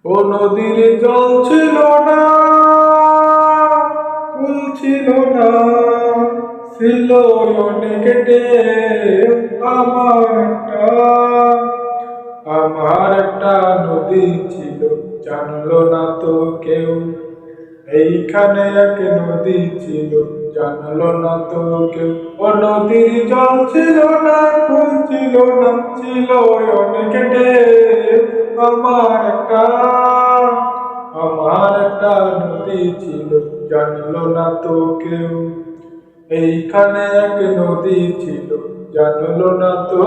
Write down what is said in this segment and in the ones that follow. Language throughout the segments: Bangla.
ও নদীর জল ছিল না, কুল ছিল না, ছিল অনেক ঢেউ। আমার একটা নদী ছিল, জানলো না তো কেউ। এইখানে এক নদী ছিল, জানলো না তো কেউ। ও নদীর জল ছিল না, কুল ছিল না, ছিল অনেক ঢেউ। আমার একটা নদী ছিল, জানলো না তো কেউ। এইখানে এক নদী ছিল, জানলো না তো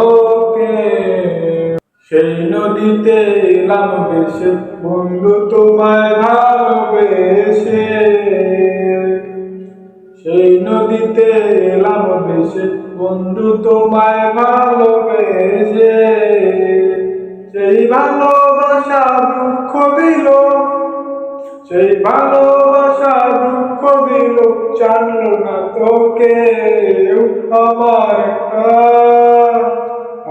কেউ। সেই নদীতে এলাম ভেসে, বন্ধু তোমায় ভালোবেসে। সেই নদীতে এলাম ভেসে, বন্ধু তোমায় ভালোবেসে। সেই ভালোবাসা দুঃখ দিল, সেই ভালোবাসা দুঃখ দিল, জানলো না তো কেউ।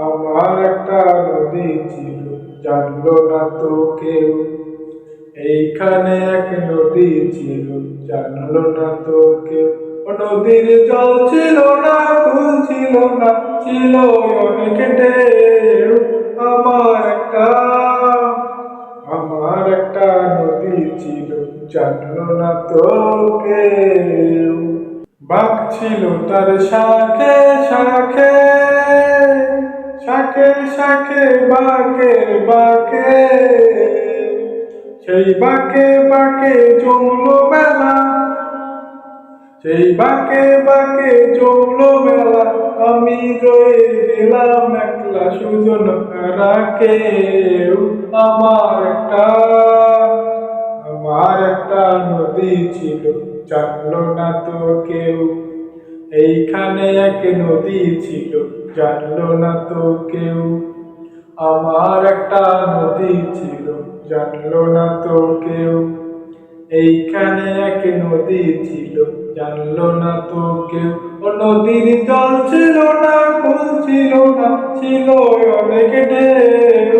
আমার একটা নদী ছিল, জানলো না তো কেউ। এইখানে এক নদী ছিল, জানলো না তো কেউ। ও নদীর জল ছিল না, কুল ছিল না, ছিল অনেক ঢেউ। আমার একটা নদী ছিল, জানলো না তো কেউ। বাঘ ছিল তার শাখে শাখে, শাখে শাখে বাঁকে বাঁকে। সেই বাঁকে বাঁকে জমলো মেলা, সেই বাঁকে বাঁকে জমলো মেলা। আমি রয়ে গেলাম একলা, সুজন হারা কেউ। আমার একটা নদী ছিল, জানলো না তো কেউ। এইখানে এক নদী ছিল, জানলো না তো কেউ। আমার একটা নদী ছিল, জানলো না তো কেউ। এইখানে এক নদী ছিল, জানলো না তো কেউ। ও নদীর জল ছিল না, কুল ছিল না, ছিল অনেক ঢেউ।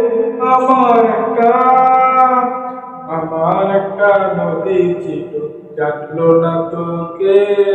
আমার একটা নদী ছিল, জানলো না তো কেউ।